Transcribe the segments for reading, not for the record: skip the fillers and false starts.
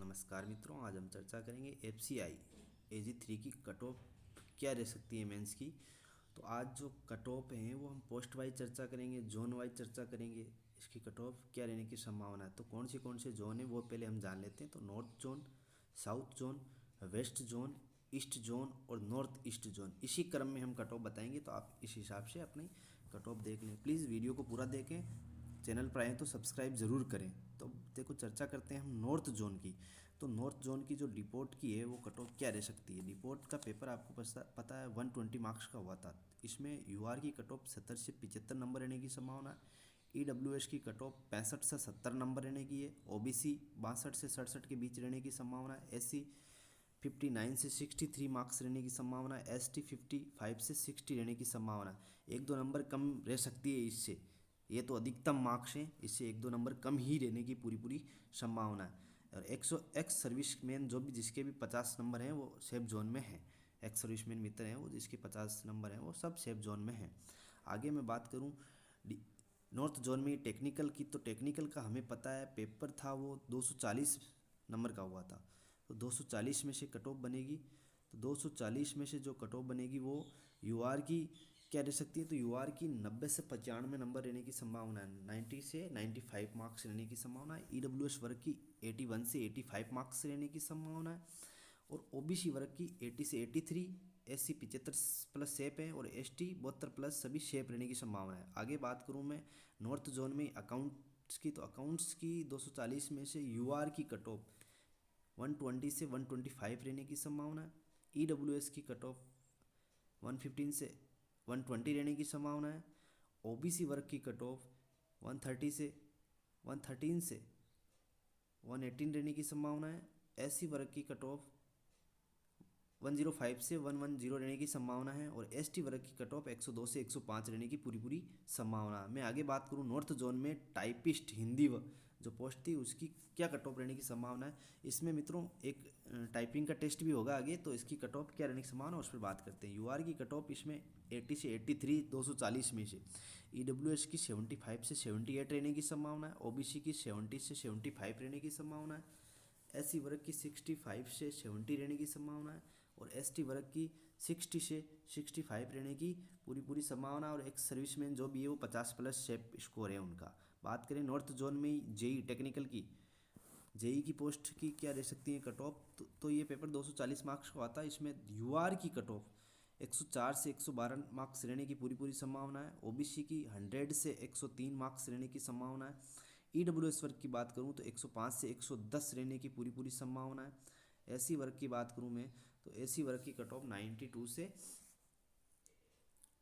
नमस्कार मित्रों, आज हम चर्चा करेंगे FCI AG3 की कट ऑफ क्या रह सकती है मेंस की। तो आज जो कट ऑफ हैं वो हम पोस्ट वाइज चर्चा करेंगे, जोन वाइज चर्चा करेंगे, इसकी कट ऑफ क्या रहने की संभावना है। तो कौन से जोन है वो पहले हम जान लेते हैं। तो north zone, south zone, west zone, east zone और नॉर्थ ईस्ट जोन, इसी क्रम में हम कट ऑफ बताएंगे। तो आप इस हिसाब से अपनी कट ऑफ देख लें। प्लीज़ वीडियो को पूरा देखें, चैनल पर आए तो सब्सक्राइब ज़रूर करें। तो देखो चर्चा करते हैं हम नॉर्थ जोन की। तो नॉर्थ जोन की जो डिपोर्ट की है वो कट ऑफ क्या रह सकती है। डिपोर्ट का पेपर आपको पता है 120 मार्क्स का हुआ था। इसमें यूआर की कट ऑफ 70 से 75 नंबर रहने की संभावना है। EWS की कट ऑफ 65 से 70 नंबर रहने की है। OBC 62 से 67 के बीच रहने की संभावना है। SC 59 से 63 मार्क्स रहने की संभावना है। ST 55 से 60 रहने की संभावना है। एक दो नंबर कम रह सकती है इससे, ये तो अधिकतम मार्क्स हैं, इससे एक दो नंबर कम ही रहने की पूरी संभावना है। और एक्स सर्विसमैन जो भी जिसके भी 50 नंबर हैं वो सेफ जोन में है। एक्स सर्विसमैन मित्र हैं वो जिसके 50 नंबर हैं वो सब सेफ जोन में हैं। आगे मैं बात करूं नॉर्थ जोन में टेक्निकल की, तो टेक्निकल का हमें पता है पेपर था वो 240 नंबर का हुआ था। तो 240 में से कट ऑफ बनेगी। तो 240 में से जो कट ऑफ बनेगी वो यूआर की क्या रह सकती है। तो यूआर की 90 से 95 नंबर रहने की संभावना है। 90 से 95 मार्क्स रहने की संभावना है। EWS वर्ग की 81 से 85 मार्क्स रहने की संभावना है। और OBC वर्ग की 80 से 83, SC 75 प्लस शेप है और ST 72 प्लस सभी शेप रहने की संभावना है। आगे बात करूँ मैं नॉर्थ जोन में अकाउंट्स की, तो अकाउंट्स की 240 में से यूआर की कट ऑफ 120 से 125 रहने की संभावना है। EWS की कट ऑफ 115 से 120 रहने की संभावना है। OBC वर्ग की कट ऑफ 130 से 113 से 118 रहने की संभावना है। SC वर्ग की कट ऑफ 105 से 110 रहने की संभावना है। और ST वर्ग की कट ऑफ 102 से 105 रहने की पूरी संभावना है। मैं आगे बात करूं नॉर्थ जोन में टाइपिस्ट हिंदी जो पोस्ट थी उसकी क्या कट ऑफ रहने की संभावना है। इसमें मित्रों एक टाइपिंग का टेस्ट भी होगा आगे, तो इसकी कट ऑफ क्या रहने की संभावना है उस पर बात करते हैं। यूआर की कट ऑफ इसमें 80 से 83 240 में से। EWS की 75 से 78 रहने की संभावना है। OBC की 70 से 75 रहने की संभावना है। SC वर्ग की 65 से 70 रहने की संभावना है। और ST वर्ग की 60 से 65 रहने की पूरी संभावना। और एक सर्विसमैन जो भी है वो 50 प्लस शेप स्कोर है उनका। बात करें नॉर्थ जोन में JEE टेक्निकल की, JEE की पोस्ट की क्या रह सकती है कट ऑफ। तो ये पेपर 240 मार्क्स का आता है। इसमें यूआर की कट ऑफ 104 से 112 मार्क्स रहने की पूरी संभावना है। OBC की 100 से 103 मार्क्स रहने की संभावना है। EWS वर्ग की बात करूं तो 105 से 110 रहने की पूरी संभावना है। SC वर्ग की बात करूं मैं तो SC वर्ग की कट ऑफ 92 से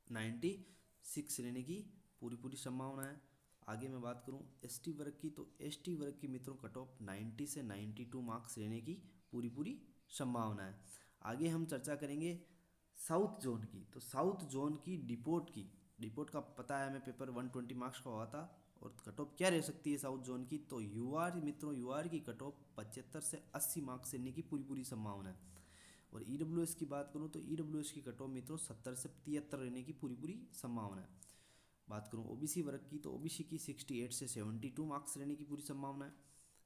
96 रहने की पूरी संभावना है। आगे मैं बात करूं ST वर्ग की, तो ST वर्ग की मित्रों कट ऑफ 90 से 92 मार्क्स रहने की पूरी संभावना है। आगे हम चर्चा करेंगे साउथ जोन की। तो साउथ जोन की डिपोर्ट का पता है हमें पेपर 120 मार्क्स का हुआ था। और कट ऑफ क्या रह सकती है साउथ जोन की, तो यूआर मित्रों यूआर की कट ऑफ 75 से 80 मार्क्स रहने की पूरी संभावना है। और EWS की बात करूं तो EWS की कट ऑफ मित्रों 70 से 73 रहने की पूरी संभावना है। बात करूं OBC वर्ग की, तो OBC की 68 से 72 मार्क्स रहने की पूरी संभावना है।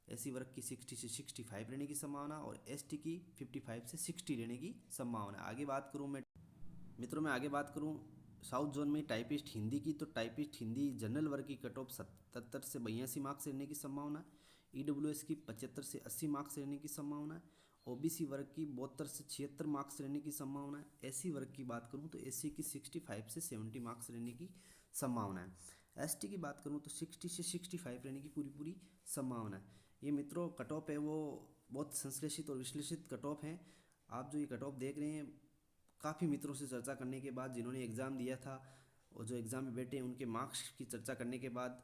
SC वर्ग की 60 से 65 रहने की संभावना और ST की 55 से 60 रहने की संभावना है। आगे बात करूं मैं आगे बात करूं साउथ जोन में टाइपिस्ट हिंदी की, तो टाइपिस्ट हिंदी जनरल वर्ग की कट ऑफ 77 से 82 मार्क्स रहने की संभावना है। EWS की 75 से 80 मार्क्स रहने की संभावना है। OBC वर्ग की 72 से 76 मार्क्स रहने की संभावना है। SC वर्ग की बात करूं तो SC की 65 से 70 मार्क्स रहने की संभावना है। ST की बात करूं तो 60 से 65 रहने की पूरी संभावना है। ये मित्रों कट ऑफ है वो बहुत संश्लेषित और विश्लेषित कट ऑफ हैं। आप जो ये कट ऑफ देख रहे हैं काफ़ी मित्रों से चर्चा करने के बाद, जिन्होंने एग्ज़ाम दिया था और जो एग्ज़ाम में बैठे उनके मार्क्स की चर्चा करने के बाद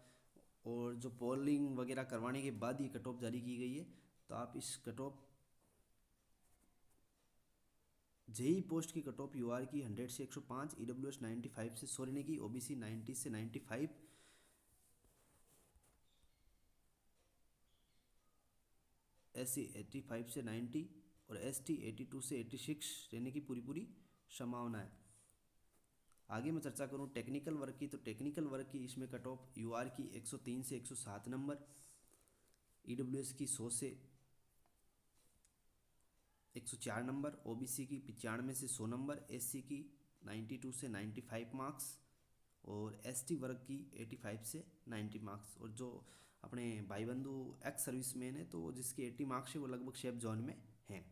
और जो पोलिंग वगैरह करवाने के बाद ये कट ऑफ जारी की गई है। तो आप इस कट ऑफ JEE पोस्ट की कट ऑफ यूआर की 100 से 105, EWS 95 से 100 रहने की, OBC 90 से 95, SC 85 से 90 और ST 82 से 86 रहने की पूरी संभावना है। आगे मैं चर्चा करूं टेक्निकल वर्ग की, तो टेक्निकल वर्ग की इसमें कट ऑफ यूआर की 103 से 107 नंबर, EWS की 100 से 104 नंबर, ओबीसी की 95 से 100 नंबर, एससी की 92 से 95 मार्क्स और एसटी वर्ग की 85 से 90 मार्क्स। और जो अपने भाई बंधु एक्स सर्विसमैन है तो जिसके 80 मार्क्स है वो लगभग शेफ जोन में हैं,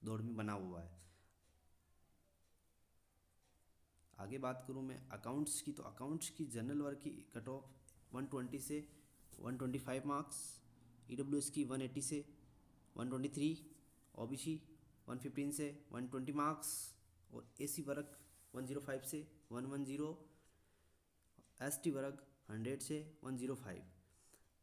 दौड़ में बना हुआ है। आगे बात करूँ मैं अकाउंट्स की, तो अकाउंट्स की जनरल वर्ग की कट ऑफ 120 से 125 मार्क्स, ईडब्ल्यूएस की 180 से 123, ओबीसी 115 से 120 मार्क्स और एसी वर्ग 105 से 110, एसटी वर्ग 100 से 105।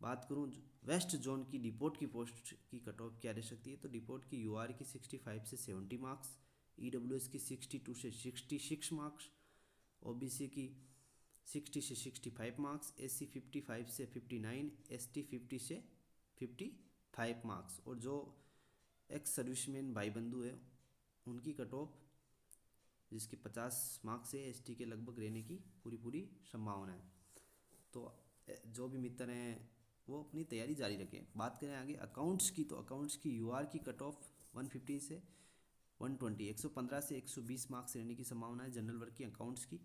बात करूँ वेस्ट जोन की डिपोट की पोस्ट की कट ऑफ क्या रह सकती है, तो डिपोट की यूआर की 65 से 70 मार्क्स, ईडब्ल्यूएस की 62 से 66 मार्क्स, ओबीसी की 60 से 65 मार्क्स, एससी 55 से 59, एसटी 50 से 55 मार्क्स। और जो एक्स सर्विसमैन भाई बंधु है उनकी कट ऑफ जिसके 50 मार्क्स है, एसटी के लगभग रहने की पूरी संभावना है। तो जो भी मित्र हैं वो अपनी तैयारी जारी रखें। बात करें आगे अकाउंट्स की, तो अकाउंट्स की यूआर की कट ऑफ 150 से 120, 115 से 120 मार्क्स रहने की संभावना है जनरल वर्ग की अकाउंट्स की।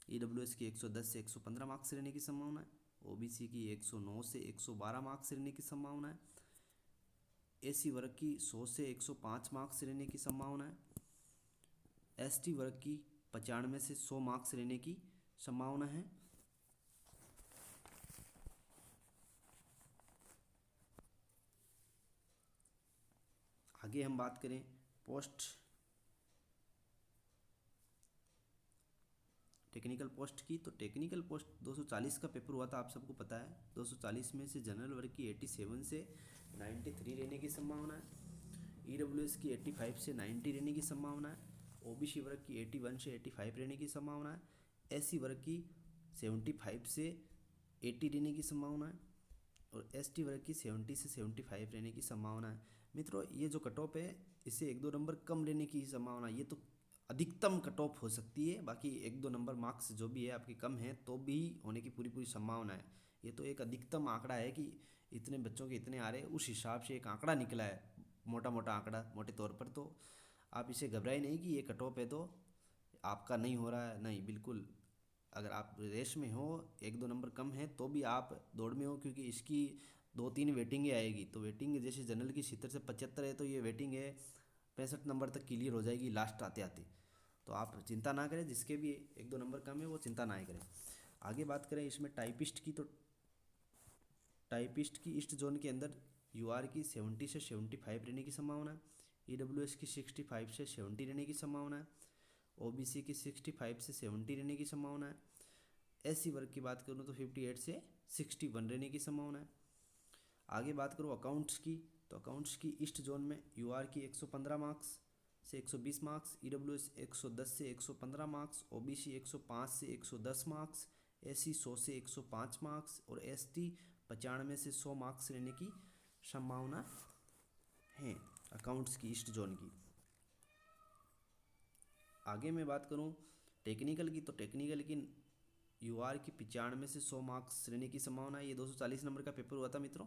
ईडब्ल्यूएस की 110 से 115 मार्क्स रहने की संभावना है, ओबीसी की 109 से 112 मार्क्स रहने की संभावना है, एसी वर्ग की 100 से 105 मार्क्स रहने की संभावना है, एसटी वर्ग की 95 से 100 मार्क्स रहने की संभावना है। आगे हम बात करें पोस्ट टेक्निकल पोस्ट की, तो टेक्निकल पोस्ट 240 का पेपर हुआ था, आप सबको पता है। 240 में से जनरल वर्ग की 87 से 93 रहने की संभावना है, ईडब्ल्यूएस की 85 से 90 रहने की संभावना है, ओबीसी वर्ग की 81 से 85 रहने की संभावना है, एससी वर्ग की 75 से 80 रहने की संभावना है और एसटी वर्ग की 70 से 75 रहने की संभावना है। मित्रों ये जो कट ऑफ है इससे 1-2 नंबर कम रहने की संभावना, ये तो अधिकतम कट ऑफ हो सकती है, बाकी 1-2 नंबर मार्क्स जो भी है आपके कम है तो भी होने की पूरी संभावना है। ये तो एक अधिकतम आंकड़ा है कि इतने बच्चों के इतने आ रहे हैं, उस हिसाब से एक आंकड़ा निकला है, मोटा आंकड़ा मोटे तौर पर। तो आप इसे घबराए नहीं कि ये कट ऑफ है तो आपका नहीं हो रहा है, नहीं बिल्कुल। अगर आप रेस में हो 1-2 नंबर कम है तो भी आप दौड़ में हो, क्योंकि इसकी 2-3 वेटिंगें आएगी। तो वेटिंग जैसे जनरल की 70 से 75 है तो ये वेटिंग है 65 नंबर तक क्लियर हो जाएगी लास्ट आते आते। तो आप चिंता ना करें, जिसके भी 1-2 नंबर कम है वो चिंता ना करें। आगे बात करें इसमें टाइपिस्ट की, तो टाइपिस्ट की ईस्ट जोन के अंदर यूआर की 70 से 75 रहने की संभावना है, ईडब्ल्यूएस की 65 से 70 रहने की संभावना है, ओबीसी की 65 से 70 रहने की संभावना है, एससी वर्ग की बात करूँ तो 58 से 61 रहने की संभावना है। आगे बात करूँ अकाउंट्स की, तो अकाउंट्स की ईस्ट जोन में यूआर की 115 मार्क्स से 120 मार्क्स, ईडब्ल्यूएस 110 से 115 मार्क्स, ओबीसी 105 से 110 मार्क्स, एससी 100 से 105 मार्क्स और एसटी 95 से 100 मार्क्स रहने की संभावना है अकाउंट्स की ईस्ट जोन की। आगे मैं बात करूं टेक्निकल की, तो टेक्निकल की यूआर की 95 से 100 मार्क्स रहने की संभावना है, ये 240 नंबर का पेपर हुआ था मित्रों।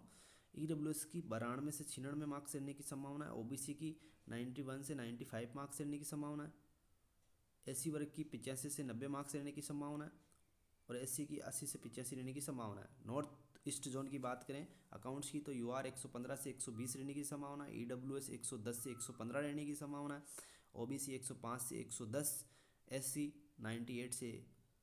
ईडब्ल्यूएस की 92 से 96 मार्क्स रहने की संभावना है, ओबीसी की 91 से 95 मार्क्स रहने की संभावना है, एससी वर्ग की 85 से 90 मार्क्स रहने की संभावना है और एससी की 80 से 85 रहने की संभावना है। नॉर्थ ईस्ट जोन की बात करें अकाउंट्स की, तो यूआर 115 से 120 रहने की संभावना है, ईडब्ल्यूएस 110 से 115 रहने की संभावना है, ओबीसी 105 से 110, एससी 98 से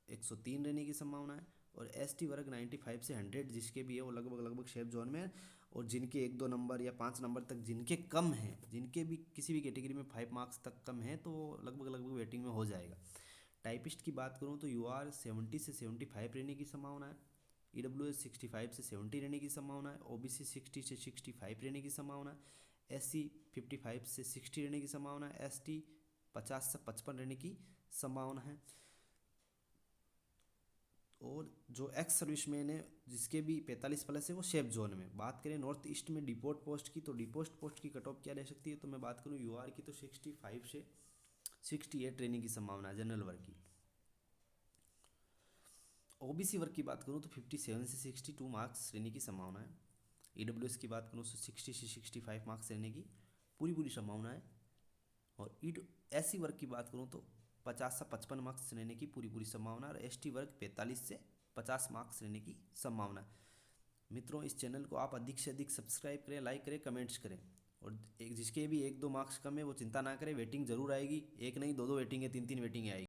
103 रहने की संभावना है और एसटी वर्ग 95 से 100 जिसके भी है वो लगभग सेफ जोन में है। और जिनके 1-2 नंबर या 5 नंबर तक जिनके कम हैं, जिनके भी किसी भी कैटेगरी में 5 मार्क्स तक कम है तो लगभग वेटिंग में हो जाएगा। टाइपिस्ट की बात करूँ तो यूआर 70 से 75 रहने की संभावना है, ईडब्ल्यूएस 65 से 70 रहने की संभावना है, ओबीसी 60 से 65 रहने की संभावना है, एससी 55 से 60 रहने की संभावना है, एसटी 50 से 55 रहने की संभावना है। और जो एक्स सर्विसमैन है जिसके भी 45 प्लस है वो सेफ जोन में। बात करें नॉर्थ ईस्ट में डिपोट पोस्ट की, तो डिपोट पोस्ट की कट ऑफ क्या रह सकती है, तो मैं बात करूँ यूआर की तो 65 से 68 रहने की संभावना है जनरल वर्ग की। ओबीसी वर्ग की बात करूँ तो 57 से 62 मार्क्स रहने की संभावना है, ईडब्ल्यूएस की बात करूँ तो 60 से 65 मार्क्स रहने की पूरी संभावना है। और ईड SC वर्ग की बात करूँ तो 50 से 55 मार्क्स रहने की पूरी संभावना, और ST वर्ग 45 से 50 मार्क्स रहने की संभावना। मित्रों, इस चैनल को आप अधिक से अधिक सब्सक्राइब करें, लाइक करें, कमेंट्स करें, और जिसके भी 1-2 मार्क्स कम है वो चिंता ना करें, वेटिंग जरूर आएगी। एक नहीं, 2-2 वेटिंग है, 3-3 वेटिंग आएगी।